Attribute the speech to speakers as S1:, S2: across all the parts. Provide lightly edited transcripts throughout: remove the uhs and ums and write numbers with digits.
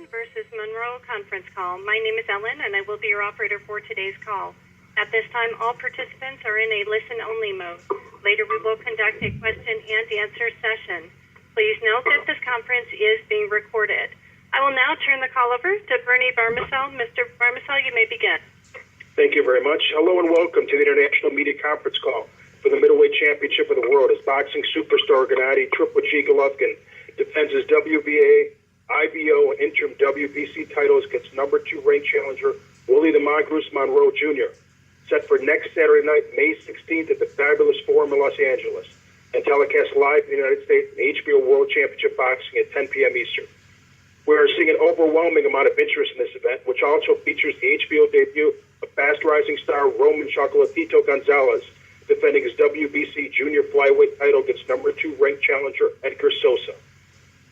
S1: Golovkin versus Monroe conference call. My name is Ellen, and I will be your operator for today's call. At this time, all participants are in a listen-only mode. Later, we will conduct a question-and-answer session. Please note that this conference is being recorded. I will now turn the call over to Bernie Barmacel. Mr. Barmacel, you may begin.
S2: Thank you very much. Hello and welcome to the International Media Conference Call for the Middleweight Championship of the World as boxing superstar Gennady Golovkin defends his WBA, IBO, and interim WBC titles against number 2 ranked challenger Willie the Mongoose Monroe Jr. Set for next Saturday night, May 16th at the Fabulous Forum in Los Angeles, and telecast live in the United States in HBO World Championship Boxing at 10 p.m. Eastern. We are seeing an overwhelming amount of interest in this event, which also features the HBO debut of fast-rising star Roman Chocolatito Gonzalez, defending his WBC junior flyweight title against number 2 ranked challenger Edgar Sosa.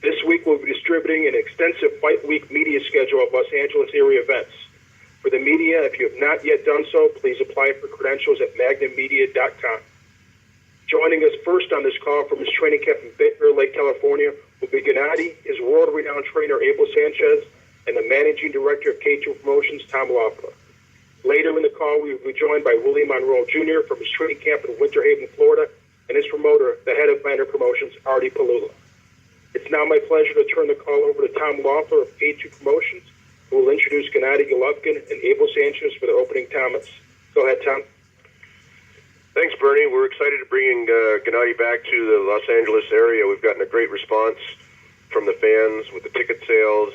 S2: This week we'll be distributing an extensive Fight Week media schedule of Los Angeles area events. For the media, if you have not yet done so, please apply for credentials at magnummedia.com. Joining us first on this call from his training camp in Bear Lake, California, will be Gennady, his world-renowned trainer Abel Sanchez, and the managing director of K2 Promotions, Tom Loeffler. Later in the call, we will be joined by Willie Monroe Jr. from his training camp in Winter Haven, Florida, and his promoter, the head of Banner Promotions, Artie Palula. It's now my pleasure to turn the call over to Tom Loeffler of K2 Promotions, who will introduce Gennady Golovkin and Abel Sanchez for the opening comments. Go ahead, Tom.
S3: Thanks, Bernie. We're excited to bring Gennady back to the Los Angeles area. We've gotten a great response from the fans with the ticket sales.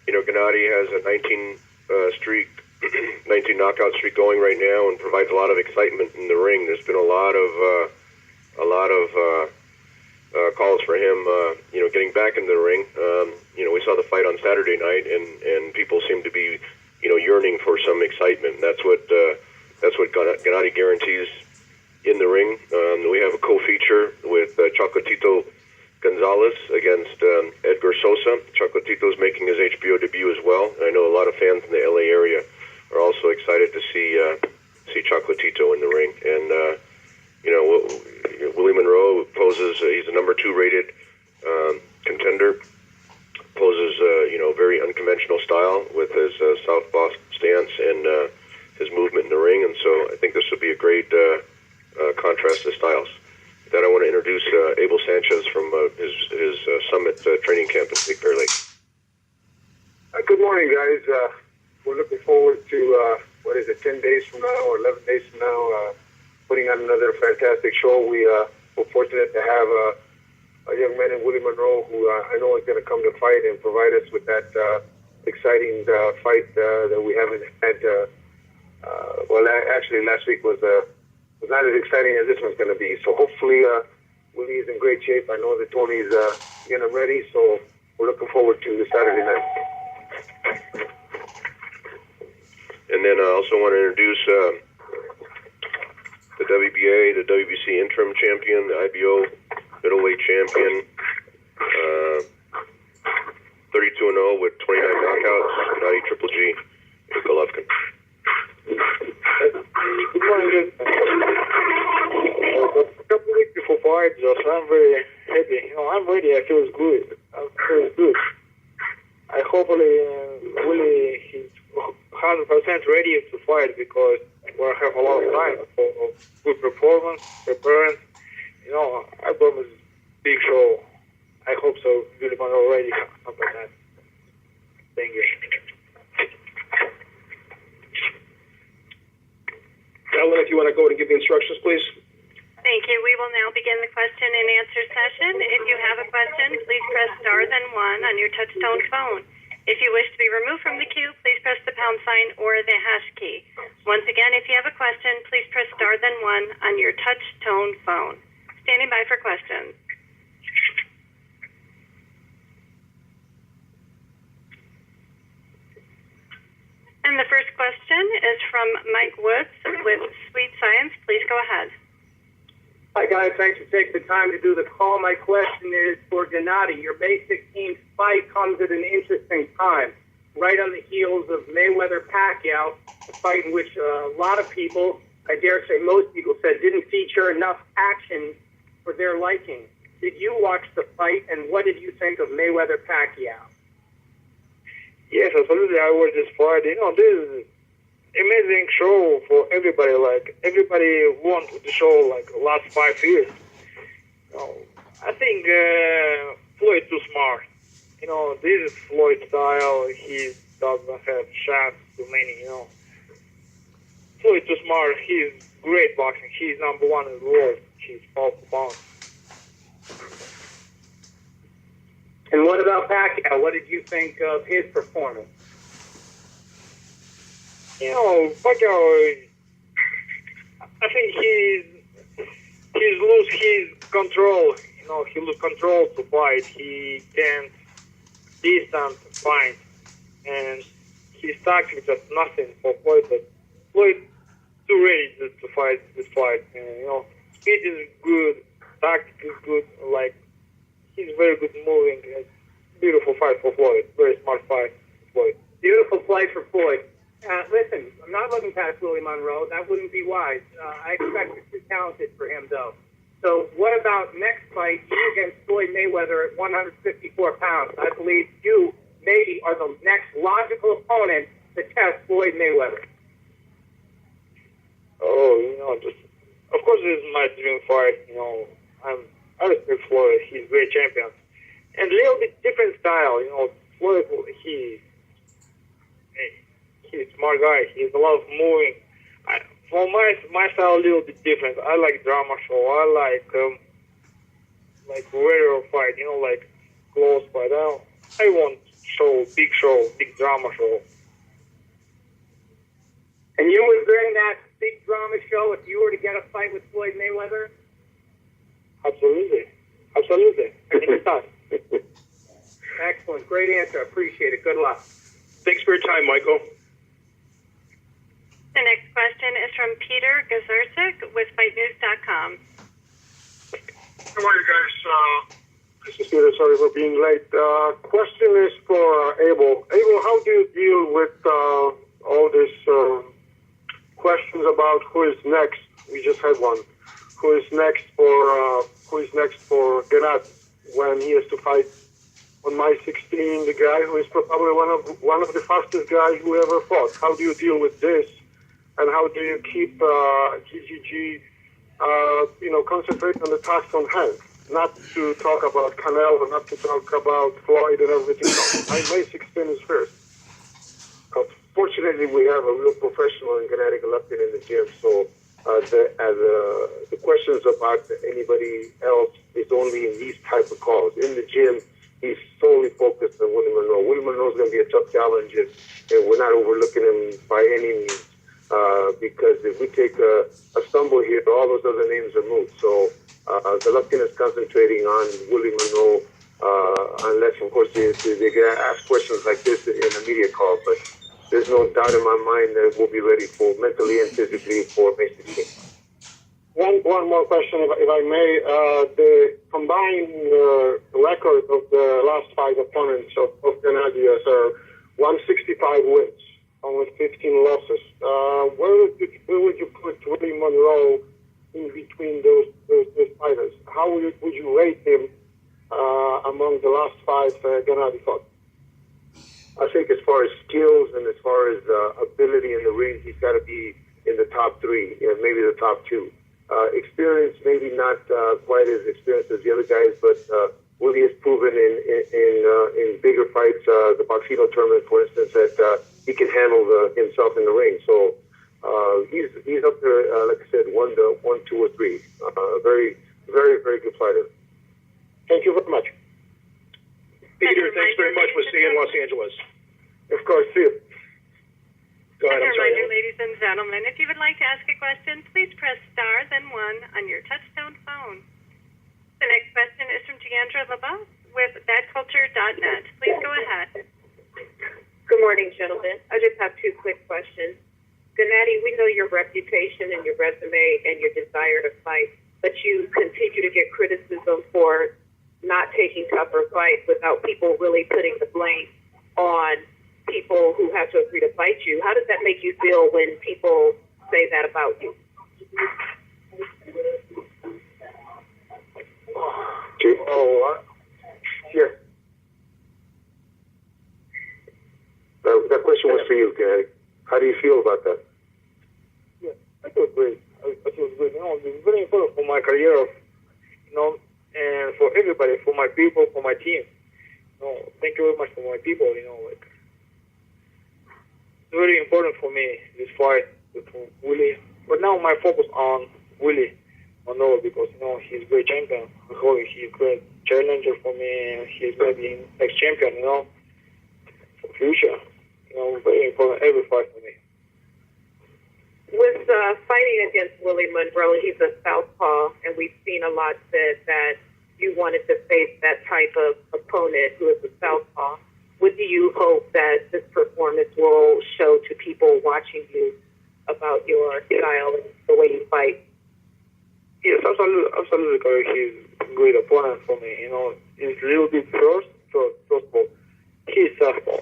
S3: Gennady has a 19 knockout streak going right now, and provides a lot of excitement in the ring. There's been a lot of calls for him, getting back into the ring. We saw the fight on Saturday night, and people seem to be, yearning for some excitement. That's what Gennady guarantees in the ring. We have a co-feature with Chocolatito Gonzalez against Edgar Sosa. Chocolatito's making his HBO debut as well. I know a lot of fans in the LA area are also excited to see Chocolatito in the ring. And Willie Monroe poses. He's a number 2 rated contender. Poses very unconventional style with his southpaw stance and his movement in the ring. And so I think this will be a great contrast to styles. With that, I want to introduce Abel Sanchez from his Summit training camp in Big Bear Lake.
S4: Good morning, guys. We're looking forward to 10 days from now or 11 days from now, putting on another fantastic show. We're fortunate to have a young man in Willie Monroe who I know is going to come to fight and provide us with that exciting fight that we haven't had. Actually, last week was not as exciting as this one's going to be. So hopefully, Willie is in great shape. I know that Tony's getting him ready, so we're looking forward to this Saturday night.
S3: And then I also want to introduce the WBA, the WBC interim champion, the IBO middleweight champion, 32-0 with 29 knockouts, Gennady Triple G Golovkin.
S4: Good morning. A couple weeks before fight, so I'm very happy. I'm ready. I feel good. I hopefully Willie is 100% ready to fight because we'll have a lot of time for good performance, preparing. I promise big show. I hope so. Willie Monroe ready 100%. Thank you.
S2: Ellen, if you want to go and give the instructions, please.
S1: Thank you. We will now begin the question and answer session. If you have a question, please press star then 1 on your touch-tone phone. If you wish to be removed from the queue, please press the pound sign or the hash key. Once again, if you have a question, please press star then 1 on your touch-tone phone. Standing by for questions. And the first question is from Mike Woods with Sweet Science. Please go ahead.
S5: Hi, guys. Thanks for taking the time to do the call. My question is for Gennady. Your May 16th fight comes at an interesting time, right on the heels of Mayweather-Pacquiao, a fight in which a lot of people, I dare say most people, said didn't feature enough action for their liking. Did you watch the fight, and what did you think of Mayweather-Pacquiao?
S4: Yes, absolutely. I was this fight. This is amazing show for everybody. Like everybody wants the show like last 5 years. I think Floyd too smart. This is Floyd style. He doesn't have shots too many. Floyd too smart. He's great boxing. He's number one in the world. He's pound for pound.
S5: And what about Pacquiao? What did you think of his performance?
S4: Pacquiao, I think he's lose his control. He lose control to fight. He can't distance fight, and his tactics just nothing for Floyd. But Floyd too ready to fight this fight. And, speed is good, tactics is good. Like he's very good moving. Beautiful fight for Floyd. Very smart fight for Floyd.
S5: Beautiful fight for Floyd. Listen, I'm not looking past Willie Monroe. That wouldn't be wise. I expect it's too talented for him, though. So what about next fight, you against Floyd Mayweather at 154 pounds? I believe you maybe are the next logical opponent to test Floyd Mayweather.
S4: Of course, this is my dream fight. I respect Floyd. He's a great champion. And a little bit different style. Floyd, he's a smart guy. He's a lot of moving. For my style, a little bit different. I like drama show. I like warrior fight. Like close fight. I want big drama show.
S5: And you would bring that big drama show if you were to get a fight with Floyd Mayweather?
S4: Absolutely. Anytime.
S5: Excellent. Great answer. Appreciate it. Good luck.
S2: Thanks for your time, Michael.
S1: The next question is from Peter Gazurczyk with FightNews.com.
S6: Good morning, guys.
S4: This is Peter. Sorry for being late. Question is for Abel. Abel, how do you deal with all these questions about who is next? We just had one. Who is next for Gennady when he has to fight on May 16? The guy who is probably one of the fastest guys who ever fought. How do you deal with this? And how do you keep GGG, concentrate on the task on hand? Not to talk about Canelo, not to talk about Floyd and everything else. May 16 is first. Fortunately, we have a real professional in Gennady Golovkin in the gym, so the questions about anybody else is only in these type of calls. In the gym, he's solely focused on Willie Monroe. Willie Monroe is going to be a tough challenge, and we're not overlooking him by any means. Because if we take a stumble here, all those other names are moot. So Golovkin is concentrating on Willie Monroe, unless, of course, they get asked questions like this in a media call. But there's no doubt in my mind that we'll be ready for mentally and physically for May 16th. One more question, if I may. The combined record of the last 5 opponents of Gennady are 165 wins. Only 15 losses. Where would you put Willie Monroe in between those fighters? How would you rate him among the last 5 Gennady fought? I think as far as skills and as far as ability in the ring, he's got to be in the top 3, maybe the top 2. Experience, maybe not quite as experienced as the other guys, but Willie has proven in bigger fights, the Boxino tournament, for instance, that he can handle himself in the ring. So he's up there, like I said, 1, 2, or 3. Very, very, very good fighter. Thank you very much.
S2: Peter, thanks very much. We'll see you in Los Angeles.
S4: Of course, see you.
S2: Go ahead,
S1: As a
S2: I'm sorry.
S1: reminder, ladies and gentlemen, if you would like to ask a question, please press star, then 1 on your touchtone phone. The next question is from Deandra LaBeouf with badculture.net. Please go ahead.
S7: Good morning, gentlemen. I just have 2 quick questions. Gennady, we know your reputation and your resume and your desire to fight, but you continue to get criticism for not taking tougher fights without people really putting the blame on people who have to agree to fight you. How does that make you feel when people say that about you?
S4: How do you feel about that?
S8: Yeah, I feel great. I feel good. It's very important for my career, and for everybody, for my people, for my team. Thank you very much for my people. It's very important for me this fight with Willie. But now my focus on Willie Monroe because he's a great champion. I hope he's a great challenger for me. And he's going to be next champion. For future. Very important every fight for me.
S7: With fighting against Willie Monroe, he's a southpaw, and we've seen a lot said that you wanted to face that type of opponent who is a southpaw. What do you hope that this performance will show to people watching you about your style and the way you fight?
S8: Yes, absolutely correct. He's a great opponent for me. He's a little bit first of all, he's southpaw.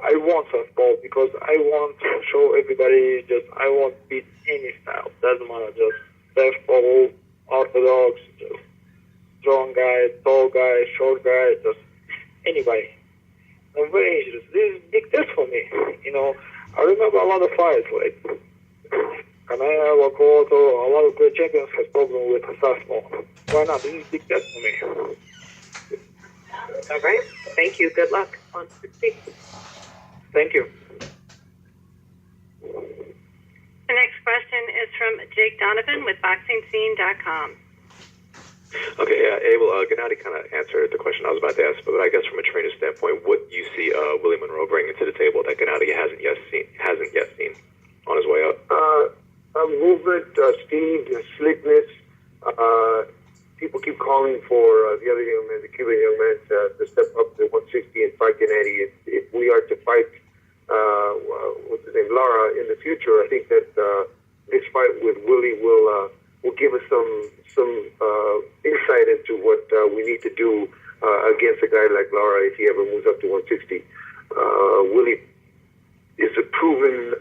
S8: I want southpaw because I want to show everybody I want to beat any style. Doesn't matter, just southpaw, orthodox, just strong guy, tall guy, short guy, just anybody. I'm very interested. This is a big test for me. I remember a lot of fights like Canelo, Wakoto, a lot of great champions has problem with southpaw. Why not? This is a big test for me.
S7: All right. Thank you. Good luck on 16.
S8: Thank you.
S1: The next question is from Jake Donovan with BoxingScene.com.
S9: Okay, Abel, Gennady kind of answered the question I was about to ask, but I guess from a trainer standpoint, what do you see Willie Monroe bringing to the table that Gennady hasn't yet seen on his way up?
S4: Movement, speed, slickness. People keep calling for the other young man, the Cuban young man, to step up to 160 and fight Gennady. If we are to fight, what's his name, Lara, in the future, I think that this fight with Willie will give us some insight into what we need to do against a guy like Lara if he ever moves up to 160. Willie is a proven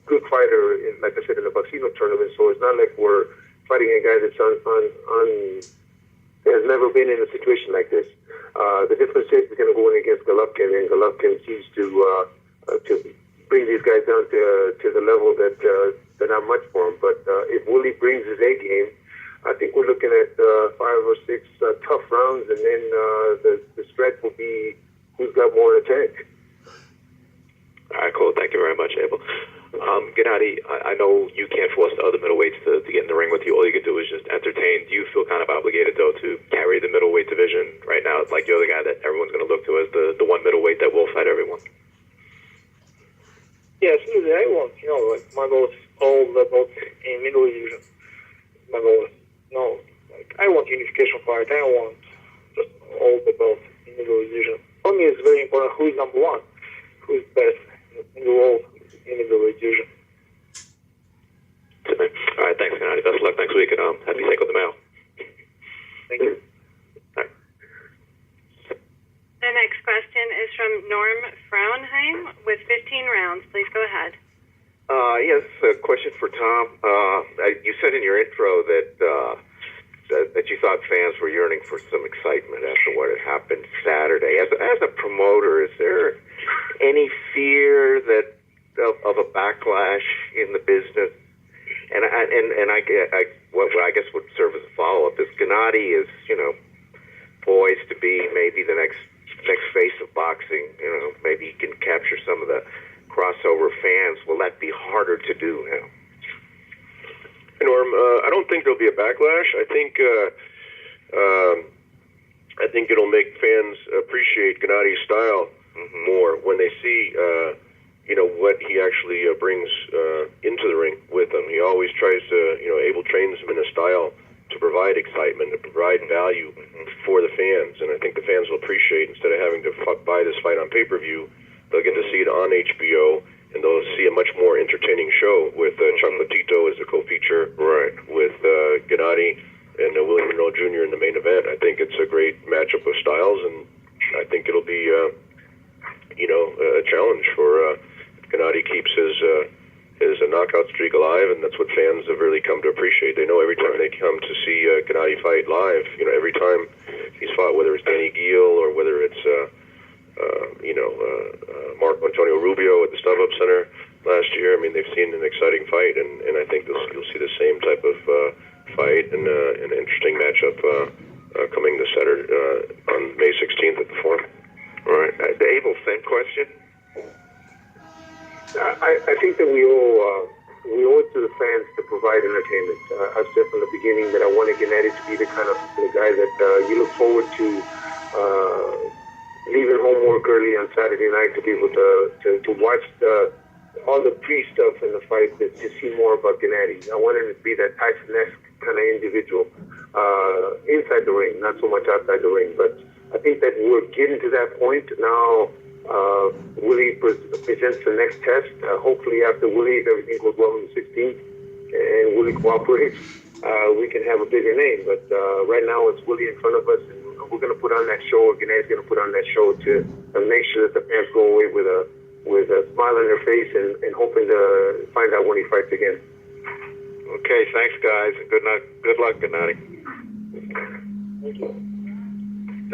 S4: good fighter, like I said, in the Boxino tournament, so it's not like we're fighting a guy that's has never been in a situation like this. The difference is we're going to go in against Golovkin, and Golovkin seems to bring these guys down to the level that they're not much for him. But if Willie brings his A game, I think we're looking at 5 or 6 tough rounds, and then the stretch will be who's got more in the tank.
S9: All right, cool. Thank you very much, Abel. Gennady, I know you can't force the other middleweights to get in the ring with you. All you can do is just entertain. Do you feel kind of obligated, though, to carry the middleweight division right now? It's like you're the guy that everyone's going to look to as the one middleweight that will fight everyone.
S8: Yes, I want, my goal is all the belts in middleweight division. My goal is, I want unification fight. I want just all the belts in middleweight division. For me, it's very important who is number one, who is best in the world in middleweight division.
S9: All right, thanks, Gennady. Best of luck next week, and happy Cinco de Mayo.
S8: Thank you.
S9: All right.
S1: The next question is from Norm Frauenheim with 15 rounds. Please go ahead.
S9: Yes, a question for Tom. You said in your intro that you thought fans were yearning for some excitement after what had happened Saturday. As a promoter, is there any fear that of a backlash in the business? And what I guess would serve as a follow-up is Gennady is poised to be maybe the next face of boxing. Maybe he can capture some of the crossover fans. Will that be harder to do now?
S3: Norm, I don't think there'll be a backlash. I think it'll make fans appreciate Gennady's style more when they see what he actually brings into the ring with him. He always tries to, Abel trains him in a style to provide excitement, to provide value for the fans. And I think the fans will appreciate, instead of having to buy this fight on pay-per-view, they'll get to see it on HBO, and they'll see a much more entertaining show with Chocolatito as the co-feature, right, with Gennady and Willie Monroe Jr. in the main event. I think it's a great matchup of styles, and I think it'll be, a challenge for Gennady keeps his knockout streak alive, and that's what fans have really come to appreciate. They know every time they come to see Gennady fight live, every time he's fought, whether it's Danny Giel or whether it's Marco Antonio Rubio at the StubHub Center last year. I mean, they've seen an exciting fight, and I think you'll see the same type of fight and an interesting matchup coming this Saturday on May 16th at the Forum.
S9: All right. Abel, same question?
S4: I think that we owe it to the fans to provide entertainment. I've said from the beginning that I wanted Gennady to be the kind of the guy that you look forward to leaving homework early on Saturday night to be able to watch all the pre-stuff in the fight to see more about Gennady. I wanted him to be that Tyson-esque kind of individual inside the ring, not so much outside the ring. But I think that we're getting to that point now. Willie presents the next test. Hopefully after Willie, if everything goes well on the 16th and Willie cooperates, we can have a bigger name. But right now it's Willie in front of us, and we're going to put on that show, or Gennady's going to put on that show to make sure that the fans go away with a smile on their face and hoping to find out when he fights again.
S9: Okay, thanks, guys. Good luck, Gennady.
S2: Thank you.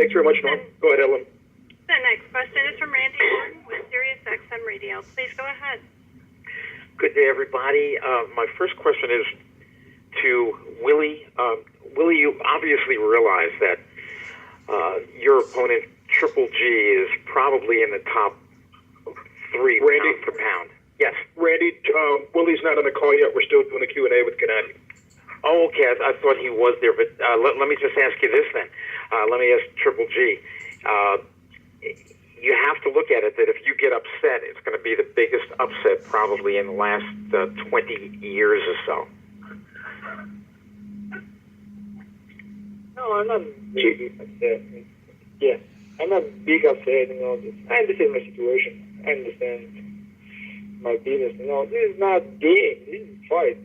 S2: Thanks very much, Norm. Go ahead, Ellen.
S1: The next question is from Randy Orton with Sirius XM Radio. Please go ahead.
S10: Good day, everybody. My first question is to Willie. Willie, you obviously realize that your opponent, Triple G, is probably in the top 3
S2: Randy,
S10: pound for pound. Yes.
S2: Randy, Willie's not on the call yet. We're still doing the Q&A with Gennady.
S10: Oh, okay. I thought he was there, but let me just ask you this then. Let me ask Triple G. You have to look at it that if you get upset, it's going to be the biggest upset probably in the last 20 years or so.
S8: No, I'm not big upset. Yeah, I'm not big upset. I understand my situation. I understand my business. This is not game. This is fight.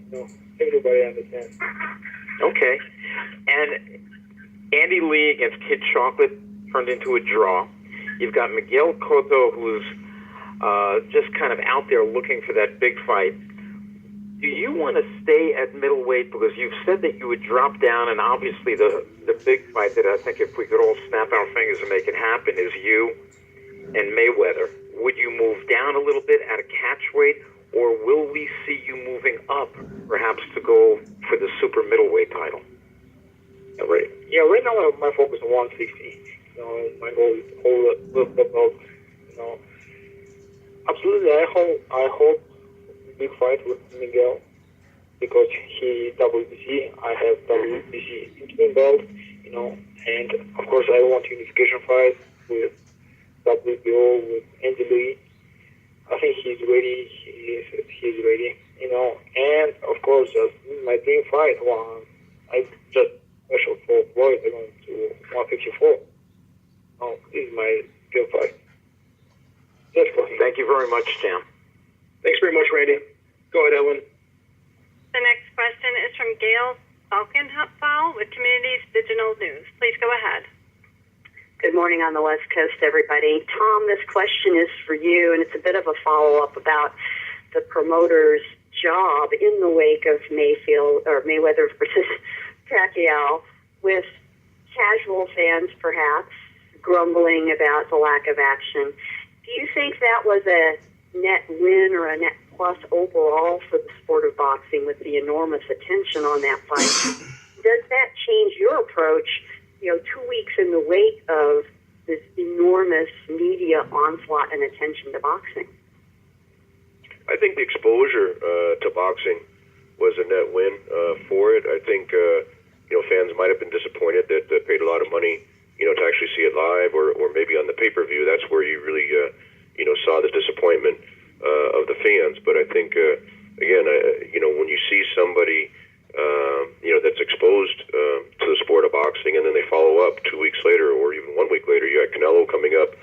S8: Everybody understands.
S10: Okay. And Andy Lee against Kid Chocolate turned into a draw. You've got Miguel Cotto, who's just kind of out there looking for that big fight. Do you want to stay at middleweight? Because you've said that you would drop down, and obviously the big fight that I think if we could all snap our fingers and make it happen is you and Mayweather. Would you move down a little bit at a catchweight, or will we see you moving up, perhaps to go for the super middleweight title?
S8: Right. Yeah, right now my focus is on 160. My goal is to hold the belt. Absolutely, I hope big fight with Miguel because he WBC, I have WBC interim belt, and of course I want unification fight with WBO with Andy Lee. I think he's ready. He's ready, and of course my dream fight. I just special for Floyd. I'm going to 154. This is my dream fight. That's for him.
S10: Thank you very much, Sam.
S2: Thanks very much, Randy. Go ahead, Ellen.
S1: The next question is from Gail Falkenhupfall with Communities Digital News. Please go ahead.
S11: Good morning on the West Coast, everybody. Tom, this question is for you, and it's a bit of a follow-up about the promoter's job in the wake of Mayweather versus Pacquiao, with casual fans perhaps grumbling about the lack of action. Do you think that was a net win or a net plus overall for the sport of boxing with the enormous attention on that fight? Does that change your approach, 2 weeks in the wake of this enormous media onslaught and attention to boxing?
S3: I think the exposure to boxing was a net win for it. I think fans might have been disappointed that they paid a lot of money, to actually see it live, or maybe on the pay-per-view. That's where you really, saw the disappointment of the fans. But I think, again, when you see somebody, that's exposed to the sport of boxing, and then they follow up 2 weeks later, or even 1 week later, you got Canelo coming up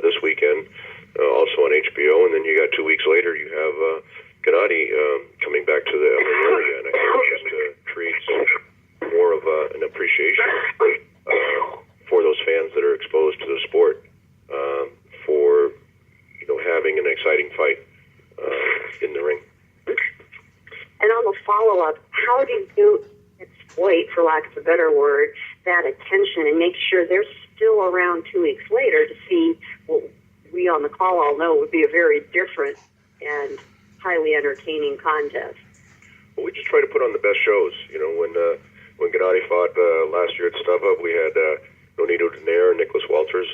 S3: this weekend, also on HBO, and then you got 2 weeks later, you have Gennady coming back to the LA area, and I think it just creates more of an appreciation for those fans that are exposed to the sport for having an exciting fight in the ring.
S11: And on the follow-up, how do you exploit, for lack of a better word, that attention and make sure they're still around 2 weeks later to see what the call all know, it would be a very different and highly entertaining contest.
S3: Well, we just try to put on the best shows. When Gennady fought last year at StubHub, we had Nonito Donaire and Nicholas Walters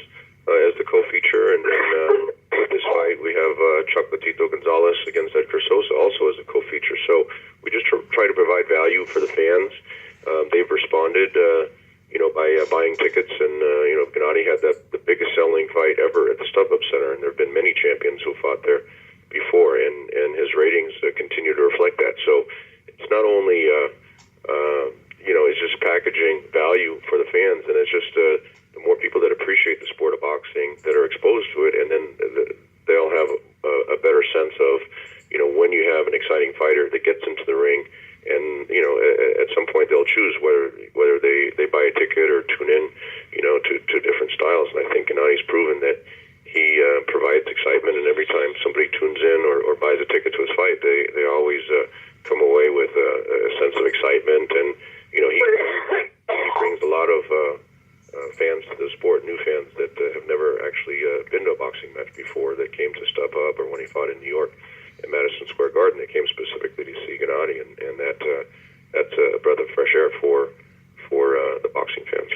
S3: as the co-feature, and then with this fight we have Chuck Latito Gonzalez against Edgar Sosa also as a co-feature. So we just try to provide value for the fans. They've responded, by buying tickets, and Gennady had the biggest selling fight ever at the StubHub Center, and there have been many champions who fought there before, and his ratings continue to reflect that. So it's not only it's just packaging value for the fans, and it's just the more people that appreciate the sport of boxing that are exposed to it, and then they'll have a better sense of when you have an exciting fighter that gets into the ring, and at some point they'll choose whether they buy a ticket or tune in to different styles. And I think Gennady's proven that he provides excitement, and every time somebody tunes in or buys a ticket to his fight, they always come away with a sense of excitement, and he brings a lot of fans to the sport, new fans that have never actually been to a boxing match before, that came to StubHub, or when he fought in New York at Madison Square Garden, they came specifically to see Gennady, and that's a breath of fresh air for the boxing fans.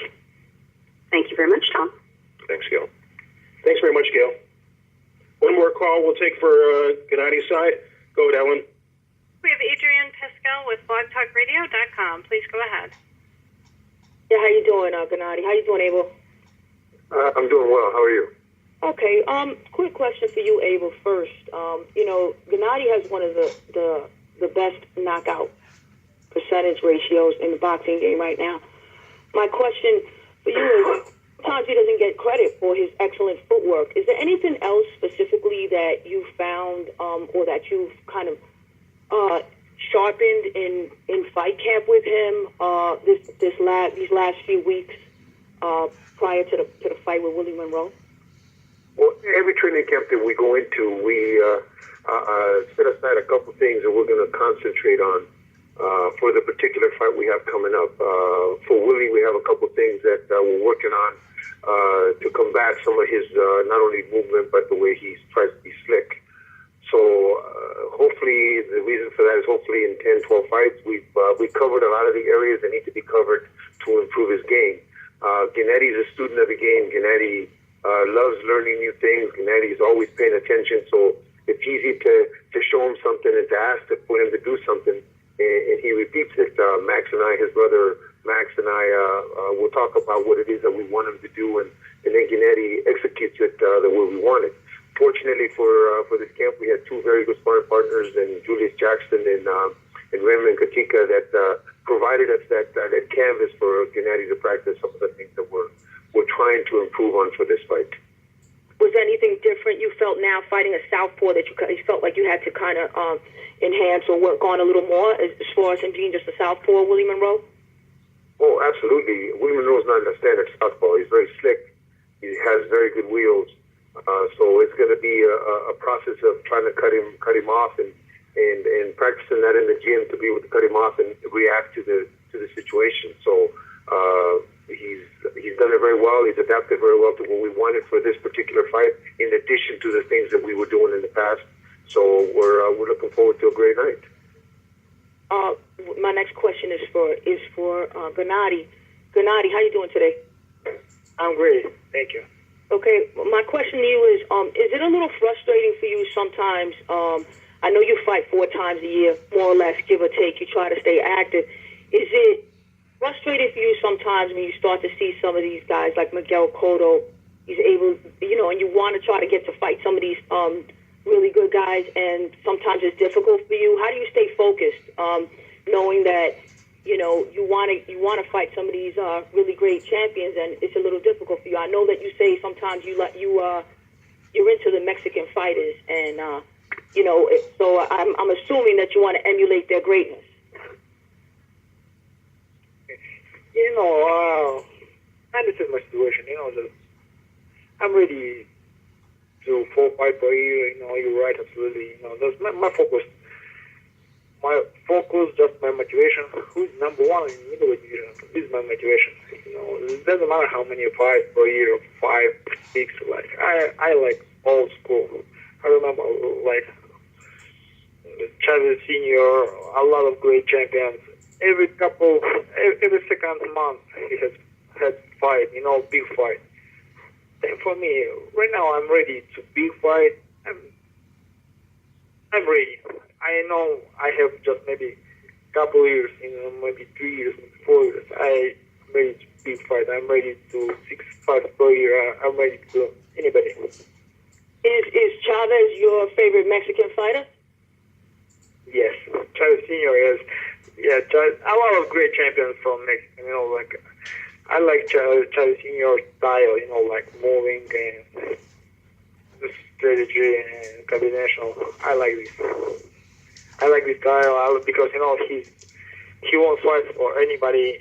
S11: Thank you very much, Tom.
S3: Thanks, Gail.
S2: Thanks very much, Gail. One more call we'll take for Gennady's side. Go ahead, Ellen.
S1: We have Adrienne Pascal with blogtalkradio.com. Please go ahead.
S12: Yeah, how you doing, Gennady? How you doing, Abel?
S4: I'm doing well. How are you?
S12: Okay. Quick question for you, Abel. First, Gennady has one of the best knockout percentage ratios in the boxing game right now. My question for you is, sometimes he doesn't get credit for his excellent footwork. Is there anything else specifically that you found or that you've kind of sharpened in fight camp with him these last few weeks prior to the fight with Willie Monroe?
S4: Well, every training camp that we go into, we set aside a couple things that we're going to concentrate on for the particular fight we have coming up. For Willie, we have a couple things that we're working on to combat some of his not only movement but the way he tries to be slick. So hopefully, the reason for that is hopefully in 10, 12 fights, we've covered a lot of the areas that need to be covered to improve his game. Gennady's a student of the game. Gennady loves learning new things. Gennady is always paying attention. So it's easy to show him something and to ask for him to do something, and he repeats it. Max and I, his brother Max and I, will talk about what it is that we want him to do, and then Gennady executes it the way we want it. Fortunately for this camp, we had two very good sparring partners, and Julius Jackson and Raymond Katika, that provided us that canvas for Gennady to practice some of the things that we're trying to improve on for this fight.
S12: Was there anything different you felt now fighting a southpaw that you felt like you had to kind of enhance or work on a little more as far as him being just a southpaw, Willie Monroe?
S4: Oh, absolutely. Willie Monroe is not a standard southpaw. He's very slick. He has very good wheels. So it's going to be a process of trying to cut him off and practicing that in the gym to be able to cut him off and react to the situation. So he's done it very well. He's adapted very well to what we wanted for this particular fight, in addition to the things that we were doing in the past. So we're looking forward to a great night.
S12: My next question is for Gennady. Gennady, how you doing today?
S8: I'm great. Thank you.
S12: Okay, my question to you is it a little frustrating for you sometimes? I know you fight 4 times a year, more or less, give or take. You try to stay active. Is it frustrating for you sometimes when you start to see some of these guys like Miguel Cotto? He's able, and you want to try to get to fight some of these really good guys, and sometimes it's difficult for you. How do you stay focused, knowing that you want to fight some of these really great champions, and it's a little difficult for you? I know that you say sometimes you're into the Mexican fighters, and so I'm assuming that you want to emulate their greatness.
S8: I understand my situation. I'm ready to 4 fights per year. You're right, absolutely. That's my focus. My focus, just my motivation. Who's number one in middleweight division? This is my motivation. It doesn't matter how many fights per year, 5, 6. I like old school. I remember like Chavez Senior, a lot of great champions. Every second month he has had fight, big fight. And for me, right now I'm ready to big fight. I'm ready. I know I have just maybe couple years, maybe 3 years, maybe 4 years. I'm ready to big fight. I'm ready to 6 fights per year. I'm ready to do anybody.
S12: Is Chavez your favorite Mexican fighter?
S8: Yes, Chavez Senior is. Yeah, Chavez, a lot of great champions from Mexico. I like Chavez Senior style. Like moving and strategy and combination. I like this. I like this style because he won't fight for anybody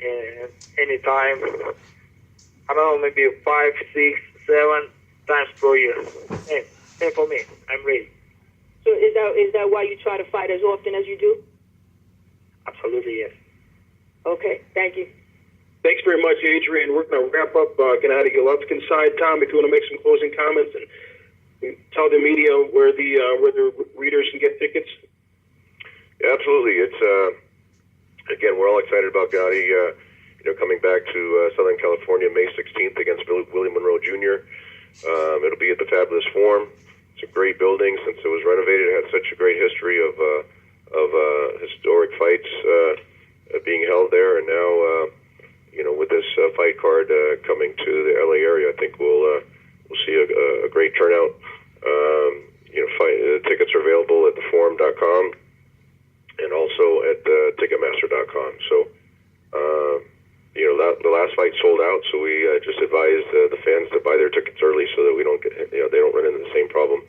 S8: anytime. I don't know, maybe 5, 6, 7 times per year. And for me, I'm ready.
S12: So is that why you try to fight as often as you do?
S8: Absolutely, yes.
S12: Okay, thank you.
S2: Thanks very much, Adrian. We're going to wrap up Gennady Golovkin's side. Tom, if you want to make some closing comments and tell the media where the readers can get tickets.
S3: Yeah, absolutely. It's again, we're all excited about Gennady. Coming back to Southern California, May 16th against Willie Monroe Jr. It'll be at the Fabulous Forum. It's a great building since it was renovated. It had such a great history of historic fights being held there, and now with this fight card coming to the LA area, I think we'll see a great turnout. Tickets are available at theforum.com and also at ticketmaster.com. So the last fight sold out, so we just advised the fans to buy their tickets early so that we don't get they don't run into the same problem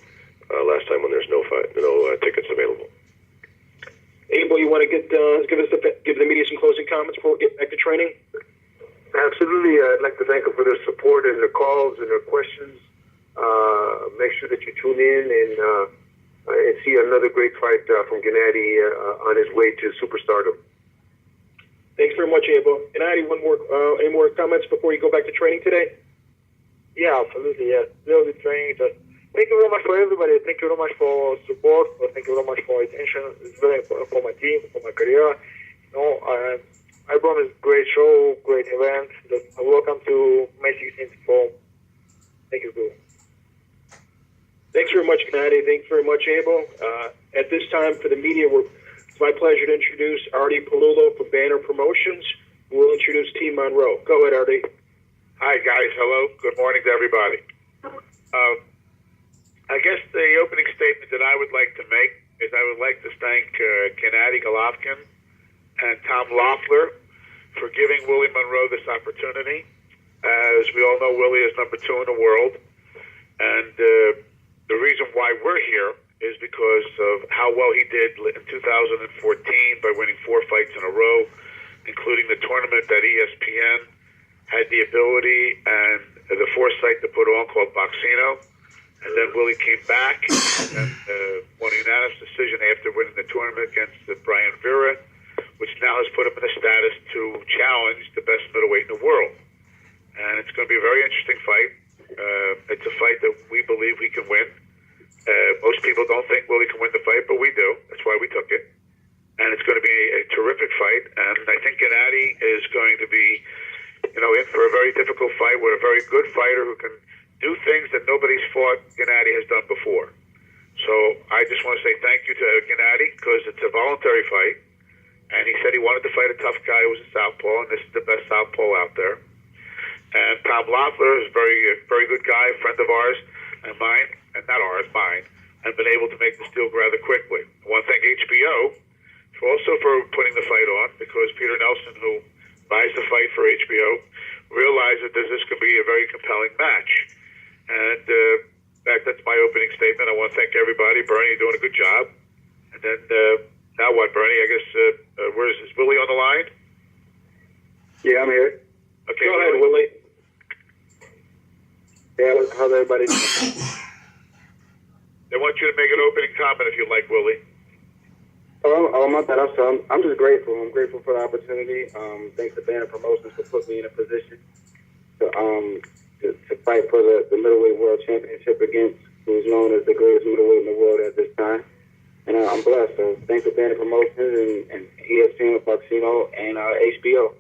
S3: last time when there's no tickets available.
S2: Abel, you want to give the media some closing comments before we get back to training?
S4: Absolutely. I'd like to thank them for their support and their calls and their questions. Make sure that you tune in and see another great fight from Gennady on his way to superstardom.
S2: Thanks very much, Abel. Gennady, any more comments before you go back to training today?
S8: Yeah, absolutely. Yeah, really training. Thank you very much for everybody. Thank you very much for support. Thank you very much for attention. It's very important for my team, for my career. I promise great show, great event. Welcome to May 16th Forum. Thank you, Bill.
S2: Thanks very much, Gennady. Thanks very much, Abel. At this time, for the media, it's my pleasure to introduce Artie Palullo from Banner Promotions, who will introduce Team Monroe. Go ahead, Artie.
S6: Hi, guys. Hello. Good morning to everybody. I guess the opening statement that I would like to make is I would like to thank Gennady Golovkin and Tom Loeffler for giving Willie Monroe this opportunity. As we all know, Willie is number 2 in the world. And the reason why we're here is because of how well he did in 2014 by winning 4 fights in a row, including the tournament that ESPN had the ability and the foresight to put on called Boxino. And then Willie came back and won a unanimous decision after winning the tournament against Brian Vera, which now has put him in a status to challenge the best middleweight in the world. And it's going to be a very interesting fight. It's a fight that we believe we can win. Most people don't think Willie can win the fight, but we do. That's why we took it. And it's going to be a terrific fight. And I think Gennady is going to be, in for a very difficult fight with a very good fighter who can do things that nobody's fought Gennady has done before. So I just want to say thank you to Gennady because it's a voluntary fight. And he said he wanted to fight a tough guy who was a southpaw, and this is the best southpaw out there. And Tom Loeffler is a very good guy, a friend of ours and mine, and not ours, mine, and been able to make this deal rather quickly. I want to thank HBO also for putting the fight on, because Peter Nelson, who buys the fight for HBO, realized that this could be a very compelling match. And in fact, that's my opening statement. I want to thank everybody. Bernie, you're doing a good job. And then now what, Bernie? I guess, is Willie on the line?
S4: Yeah, I'm here.
S2: Okay, go ahead, Willie.
S4: Yeah, how's everybody?
S6: They want you to make an opening comment if you like, Willie.
S4: My bad. I'm just grateful. I'm grateful for the opportunity. Thanks to Banner Promotions for putting me in a position to fight for the middleweight world championship against
S13: who's known as the greatest middleweight in the world at this time. And I'm blessed. So thanks for Banner Promotions and ESPN, Boxino, and HBO.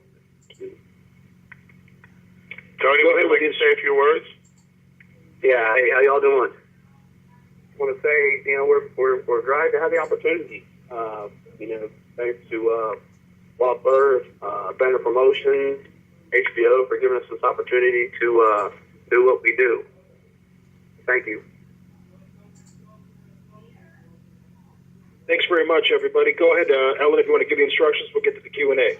S6: Tony, would you like to say a few words?
S14: Yeah, hey, how y'all doing? I want to say, we're glad to have the opportunity. Thanks to Wahlberg, Banner Promotions, HBO for giving us this opportunity to do what we do. Thank you.
S2: Thanks very much, everybody. Go ahead, Ellen, if you want to give the instructions, we'll get to the Q&A.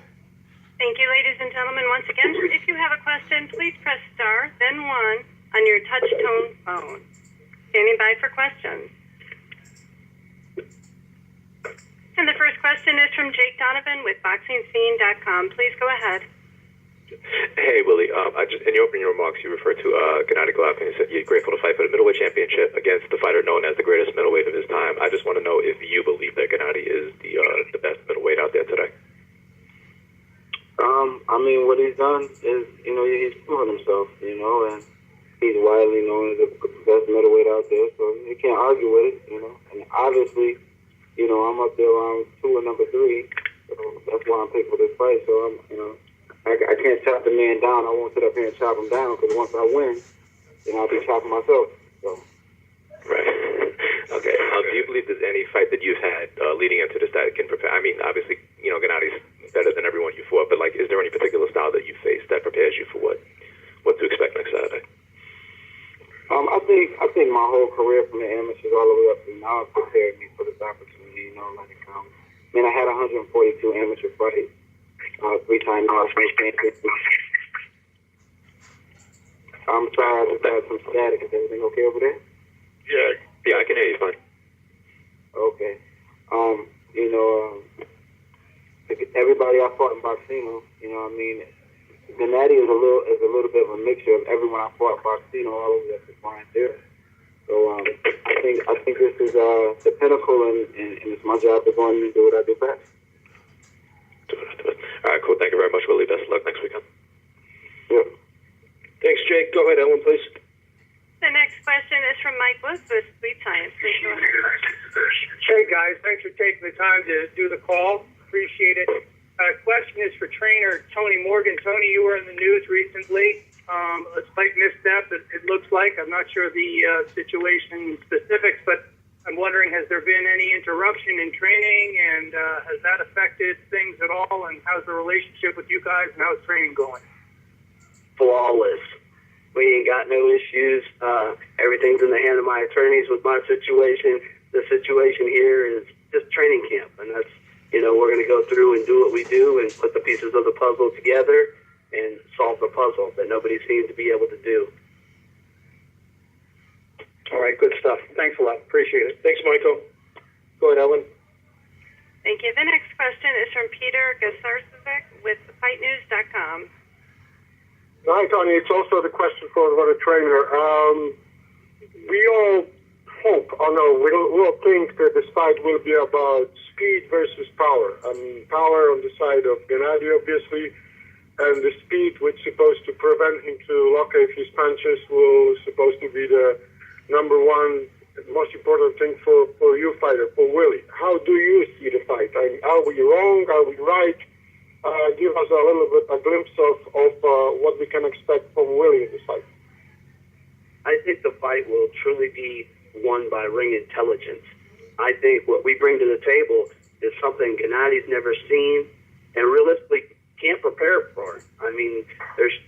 S1: Thank you, ladies and gentlemen. Once again, if you have a question, please press star, then 1 on your touch-tone phone. Standing by for questions. And the first question is from Jake Donovan with BoxingScene.com. Please go ahead.
S15: Hey, Willie. In your opening remarks, you referred to Gennady Golovkin. You said you're grateful to fight for the middleweight championship against the fighter known as the greatest middleweight of his time. I just want to know if you believe that Gennady is the best middleweight out there today.
S13: What he's done is, he's proven himself, and he's widely known as the best middleweight out there, so you can't argue with it, And obviously, I'm up there around 2 and number 3, so that's why I'm picking for this fight. So I can't chop the man down. I won't sit up here and chop him down because once I win, I'll be chopping myself. So.
S15: Right. Okay. Do you believe there's any fight that you've had leading into this that can prepare? I mean, obviously, Gennady's better than everyone you fought, but is there any particular style that you faced that prepares you for what to expect next Saturday?
S13: I think my whole career from the amateurs all the way up to now has prepared me for this opportunity. I had 142 amateur fights, 3-time national champion. I'm sorry, I just had some static. Is everything okay over there?
S15: Yeah, I can hear you fine.
S13: Okay. Everybody I fought in Boxino, Gennady is a little bit of a mixture of everyone I fought in Boxino all over the fine there. So I think this is the pinnacle, and it's my job to go in and do what I do best.
S15: All right, cool. Thank you very much, Willie. Best of luck next weekend.
S13: Yep.
S2: Thanks, Jake. Go ahead, Ellen, please.
S1: The next question is from Mike Woods with Sweet Science. Please go ahead.
S5: Hey, guys. Thanks for taking the time to do the call. Appreciate it. Question is for trainer Tony Morgan. Tony, you were in the news recently. A slight misstep, it looks like. I'm not sure the situation specifics, but I'm wondering, has there been any interruption in training, and has that affected things at all? And how's the relationship with you guys, and how's training going?
S14: Flawless. We ain't got no issues. Everything's in the hand of my attorneys with my situation. The situation here is just training camp, and that's, we're going to go through and do what we do and put the pieces of the puzzle together and solve the puzzle that nobody seems to be able to do.
S5: All right, good stuff. Thanks a lot. Appreciate it.
S2: Thanks, Michael. Go ahead, Ellen.
S1: Thank you. The next question is from Peter Gasarcevic with FightNews.com.
S16: Hi, Tony. It's also the question for the trainer. We all hope, we'll think that this fight will be about speed versus power. Power on the side of Gennady, obviously, and the speed, which is supposed to prevent him to lock up his punches, will supposed to be the number one most important thing for you fighter, for Willie. How do you see the fight? Are we wrong? Are we right? Give us a little bit a glimpse of what we can expect from Willie in this fight.
S14: I think the fight will truly be won by ring intelligence. I think what we bring to the table is something Gennady's never seen and realistically can't prepare for. There's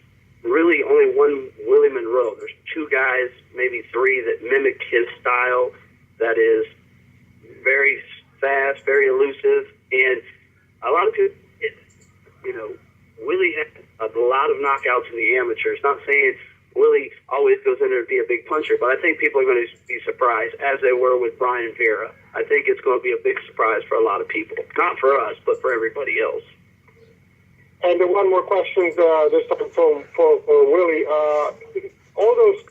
S14: really only one Willie Monroe. There's 2 guys, maybe 3, that mimic his style, that is very fast, very elusive, and a lot of people, Willie had a lot of knockouts in the amateurs. Not saying Willie always goes in there to be a big puncher, but I think people are going to be surprised, as they were with Brian Vera. I think it's going to be a big surprise for a lot of people. Not for us, but for everybody else.
S16: And one more question, this time for Willie. All those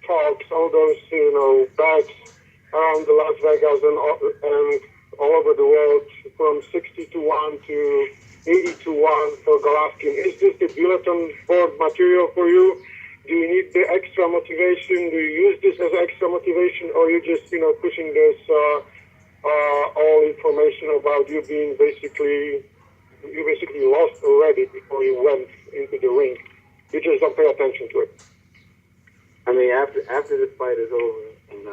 S16: talks, all those bets around the Las Vegas and all over the world, from 60-1 to 80-1 for Golovkin. Is this the bulletin board material for you? Do you need the extra motivation? Do you use this as extra motivation, or you just, pushing this all information about you basically lost already before you went into the ring? You just don't pay attention to it.
S13: I mean, after this fight is over and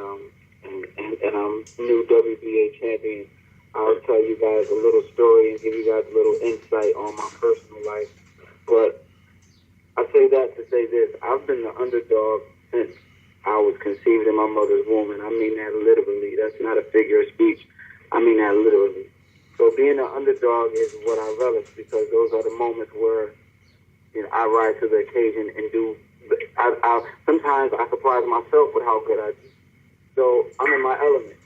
S13: I'm new WBA champion, I'll tell you guys a little story and give you guys a little insight on my personal life. But I say that to say this: I've been the underdog since I was conceived in my mother's womb, and I mean that literally. That's not a figure of speech. I mean that literally. So being an underdog is what I relish, because those are the moments where I rise to the occasion and do. Sometimes I surprise myself with how good I do. So I'm in my element.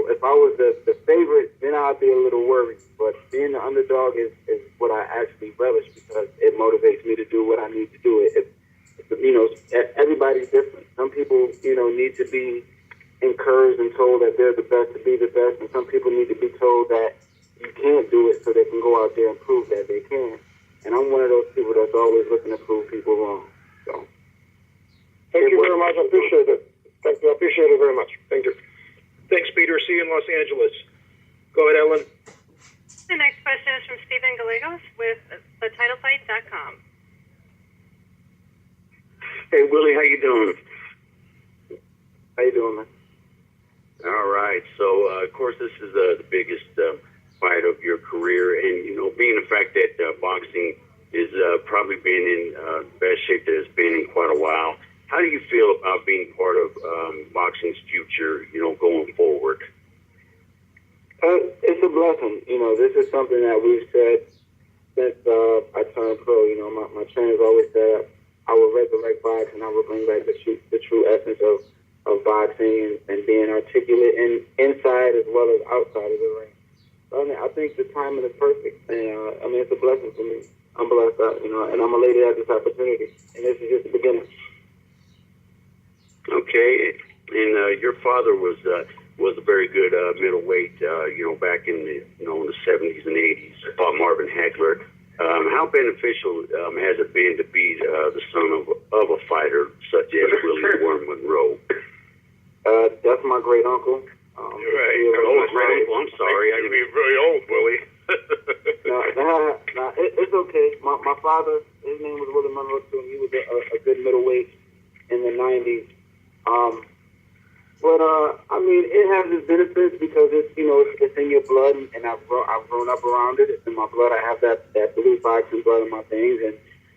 S13: If I was the favorite, then I'd be a little worried. But being the underdog is what I actually relish, because it motivates me to do what I need to do. Everybody's different. Some people, need to be encouraged and told that they're the best to be the best, and some people need to be told that you can't do it so they can go out there and prove that they can. And I'm one of those people that's always looking to prove people wrong. So,
S2: thank you very much. I appreciate it. Thank you. I appreciate it very much. Thank you. Thanks, Peter. See you in Los Angeles. Go ahead, Ellen.
S1: The next question is from Stephen Gallegos with thetitlefight.com.
S14: Hey, Willie, how you doing?
S13: How you doing, man?
S14: All right. So, of course, this is the biggest fight of your career, and being the fact that boxing is probably been in the best shape that it's been in quite a while. How do you feel about being part of boxing's future, going forward?
S13: It's a blessing. This is something that we've said since I turned pro. My trainers always said I would resurrect boxing, I would bring back the true essence of boxing and being articulate and inside as well as outside of the ring. So, I think the timing is perfect, and it's a blessing for me. I'm blessed out, and I'm elated at this opportunity, and this is just the beginning.
S14: Okay, and your father was a very good middleweight, back in the in the 70s and 80s. Marvin Hagler. How beneficial has it been to be the son of a fighter such as Willie Monroe?
S13: That's my great uncle.
S14: Right. I'm sorry.
S6: I be really old, Willie.
S13: It's okay. My father, his name was Willie Monroe too, and he was a good middleweight in the 90s. It has its benefits because it's in your blood, and I've grown up around it. It's in my blood. I have that blue boxing blood in my veins, and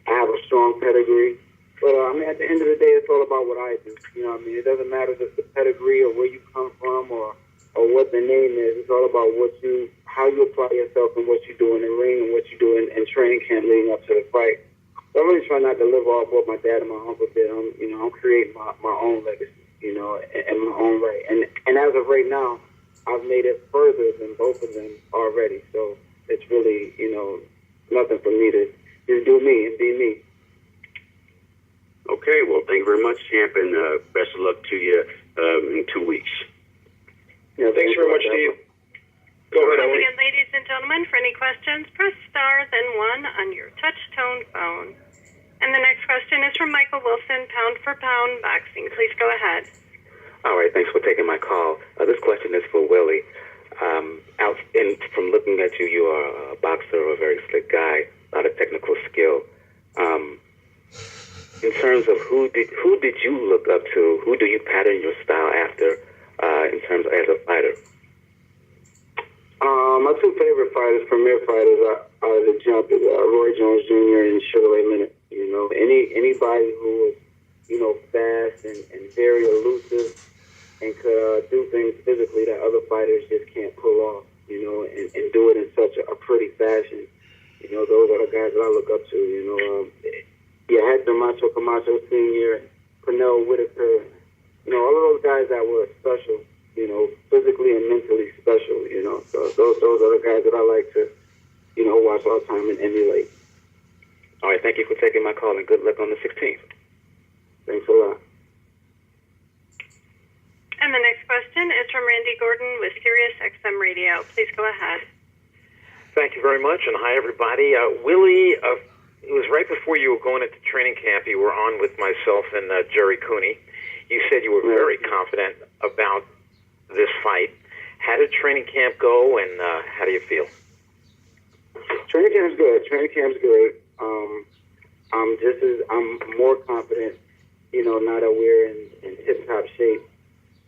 S13: I have a strong pedigree. But at the end of the day, it's all about what I do. It doesn't matter the pedigree or where you come from or what the name is. It's all about how you apply yourself and what you do in the ring and what you do in training camp leading up to the fight. So I'm really trying not to live off what my dad and my uncle did. I'm creating my own legacy, in my own right. And as of right now, I've made it further than both of them already. So it's really, nothing for me to just do me and be me.
S14: Okay, well, thank you very much, champ, and best of luck to you in 2 weeks.
S2: Yeah, thanks very much, Steve. Go ahead,
S1: Once
S2: Ellie.
S1: again, ladies and gentlemen, for any questions, press star, then 1 on your touch-tone phone. And the next question is from Michael Wilson, Pound for Pound Boxing. Please go ahead.
S17: All right, thanks for taking my call. This question is for Willie. From looking at you, you are a boxer, a very slick guy, a lot of technical skill. In terms of who did you look up to? Who do you pattern your style after in terms of as a fighter?
S13: My two favorite fighters, premier fighters, are the jumpers, Roy Jones Jr. and Sugar Ray Leonard. Anybody who was, fast and very elusive and could do things physically that other fighters just can't pull off, and do it in such a pretty fashion. Those are the guys that I look up to. Hector Macho Camacho Sr., Pernell Whitaker, all of those guys that were special, physically and mentally special, So those are the guys that I like to, watch all the time and emulate.
S17: All right, thank you for taking my call, and good luck on the 16th.
S13: Thanks a lot.
S1: And the next question is from Randy Gordon with Sirius XM Radio. Please go ahead.
S10: Thank you very much, and hi, everybody. Willie, it was right before you were going into training camp. You were on with myself and Jerry Cooney. You said you were very confident about this fight. How did training camp go, and how do you feel?
S13: Training camp's good. Training camp's good. I'm more confident, now that we're in tip-top shape.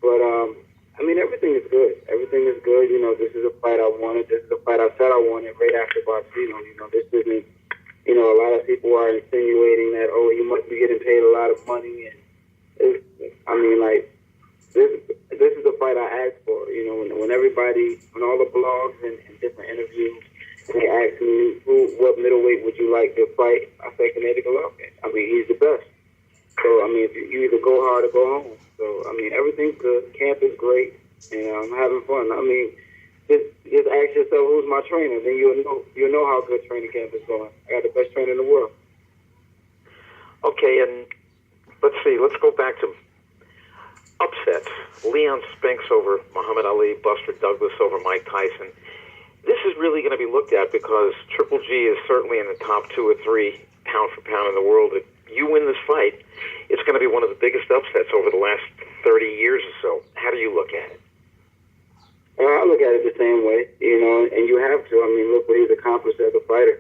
S13: But, everything is good. Everything is good. This is a fight I wanted. This is a fight I said I wanted right after Barcino. This isn't, a lot of people are insinuating that, you must be getting paid a lot of money. And this is the fight I asked for. When all the blogs and different interviews, they ask me, what middleweight would you like to fight? I say Gennady Golovkin. He's the best. So, if you either go hard or go home. So, everything's good. Camp is great, and I'm having fun. Just ask yourself, who's my trainer? Then you'll know how good training camp is going. I got the best trainer in the world.
S10: Okay, and let's see. Let's go back to upsets. Leon Spinks over Muhammad Ali, Buster Douglas over Mike Tyson. This is really going to be looked at because Triple G is certainly in the top 2 or 3 pound for pound in the world. If you win this fight, it's going to be one of the biggest upsets over the last 30 years or so. How do you look at it?
S13: I look at it the same way, and you have to. Look what he's accomplished as a fighter.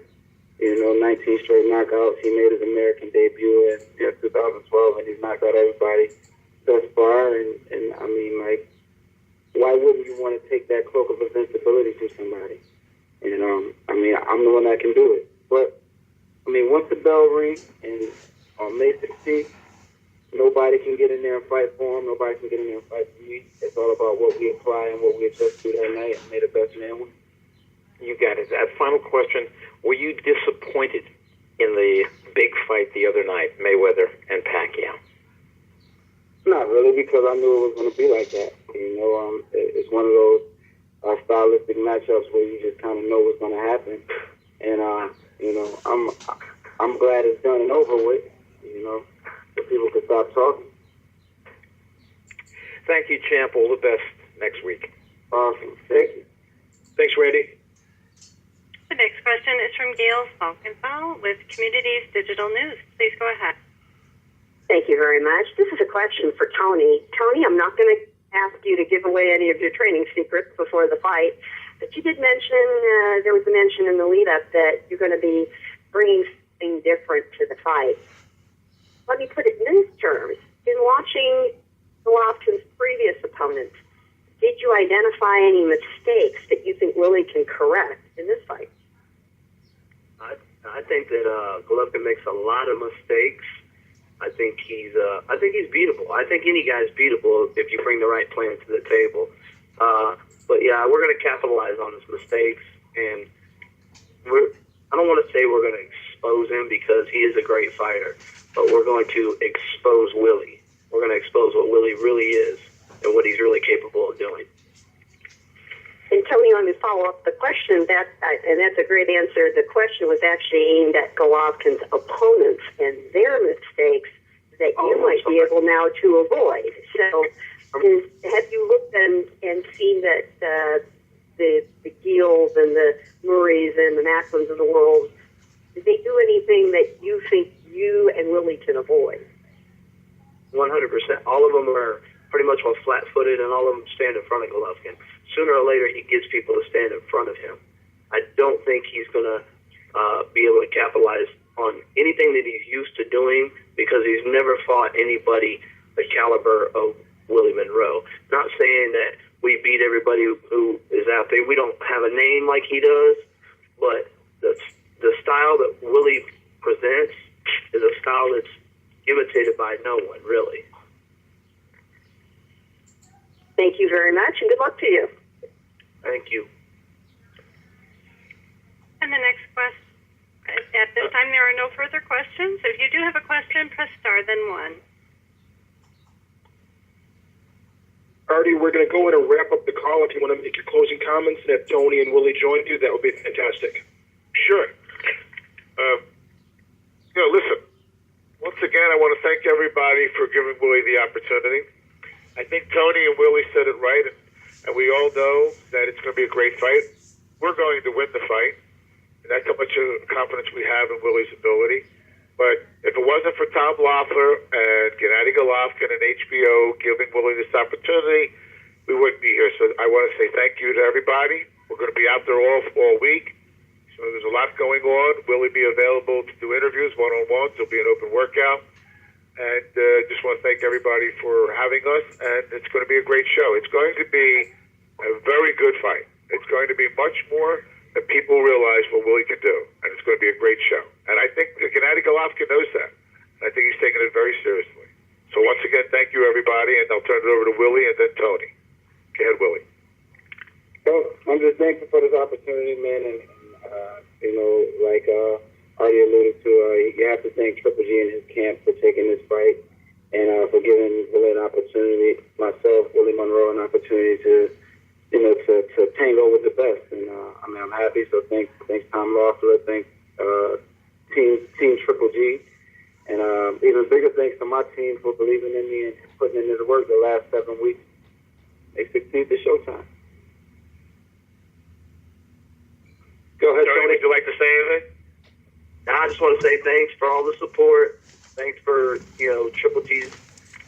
S13: 19 straight knockouts. He made his American debut in 2012, and he's knocked out everybody thus far. And why wouldn't you want to take that cloak of invincibility from somebody? I'm the one that can do it. But, once the bell rings and on May 16th, nobody can get in there and fight for him. Nobody can get in there and fight for me. It's all about what we apply and what we adjust to that night and may the best man win.
S10: You got it. That final question, were you disappointed in the big fight the other night, Mayweather and Pacquiao?
S13: Not really, because I knew it was going to be like that. It's one of those stylistic matchups where you just kind of know what's going to happen. And, I'm glad it's done and over with, so people can stop talking.
S10: Thank you, champ. All the best next week.
S13: Awesome. Thank you.
S2: Thanks, Randy.
S1: The next question is from Gail Falkenthal with Communities Digital News. Please go ahead.
S11: Thank you very much. This is a question for Tony. Tony, I'm not going to ask you to give away any of your training secrets before the fight, but you did mention, there was a mention in the lead-up that you're going to be bringing something different to the fight. Let me put it in these terms. In watching Golovkin's previous opponents, did you identify any mistakes that you think Willie can correct in this fight?
S14: I think that Golovkin makes a lot of mistakes. I think he's beatable. I think any guy's beatable if you bring the right plan to the table. But yeah, we're going to capitalize on his mistakes, and I don't want to say we're going to expose him because he is a great fighter, but we're going to expose Willie. We're going to expose what Willie really is and what he's really capable of doing.
S11: And Tony, let me follow up the question. And that's a great answer. The question was actually aimed at Golovkin's opponents and their mistakes that you might be able now to avoid. So, have you looked and seen that the Gills and the Murrays and the Macklins of the world, did they do anything that you think you and Willie can avoid?
S14: 100%. All of them are pretty much flat-footed, and all of them stand in front of Golovkin. Sooner or later, he gets people to stand in front of him. I don't think he's going to be able to capitalize on anything that he's used to doing because he's never fought anybody the caliber of Willie Monroe. Not saying that we beat everybody who is out there. We don't have a name like he does, but the style that Willie presents is a style that's imitated by no one, really.
S11: Thank you very much, and good luck to you.
S14: Thank you.
S1: And the next question, at this time there are no further questions. If you do have a question, press star, then 1.
S2: Artie, we're going to go in and wrap up the call. If you want to make your closing comments and have Tony and Willie join you, that would be fantastic.
S6: Sure. Listen, once again, I want to thank everybody for giving Willie the opportunity. I think Tony and Willie said it right, and we all know that it's going to be a great fight. We're going to win the fight. And that's how much confidence we have in Willie's ability. But if it wasn't for Tom Loeffler and Gennady Golovkin and HBO giving Willie this opportunity, we wouldn't be here. So I want to say thank you to everybody. We're going to be out there all week. So there's a lot going on. Will he be available to do interviews, one-on-ones? There'll be an open workout. And just want to thank everybody for having us. And it's going to be a great show. It's going to be a very good fight. It's going to be much more than people realize what Willie can do. And it's going to be a great show. And I think Gennady Golovkin knows that. And I think he's taking it very seriously. So once again, thank you, everybody. And I'll turn it over to Willie and then Tony. Go ahead, Willie.
S13: Well, I'm just thankful for this opportunity, man. And like already alluded to, you have to thank Triple G and his camp for taking this fight and for giving Willie an opportunity, myself, Willie Monroe, an opportunity to tango with the best. And I'm happy. So thanks Tom Loeffler, thanks Team Triple G, and even bigger thanks to my team for believing in me and putting in the work the last 7 weeks. May 16th is showtime.
S6: Go ahead, Tony. Would you like to say anything?
S14: I just want to say thanks for all the support. Thanks for Triple G's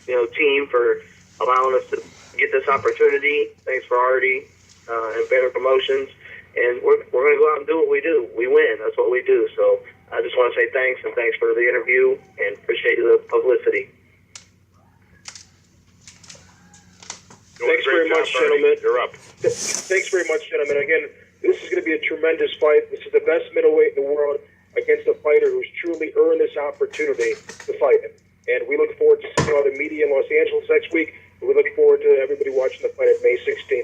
S14: team for allowing us to get this opportunity. Thanks for Artie and Better Promotions. And we're going to go out and do what we do. We win. That's what we do. So I just want to say thanks, and thanks for the interview, and appreciate the publicity.
S2: Thanks very much, gentlemen.
S6: You're up.
S2: Thanks very much, gentlemen. Again, this is going to be a tremendous fight. This is the best middleweight in the world against a fighter who's truly earned this opportunity to fight him. And we look forward to seeing all the media in Los Angeles next week. We look forward to everybody watching the fight at May 16th.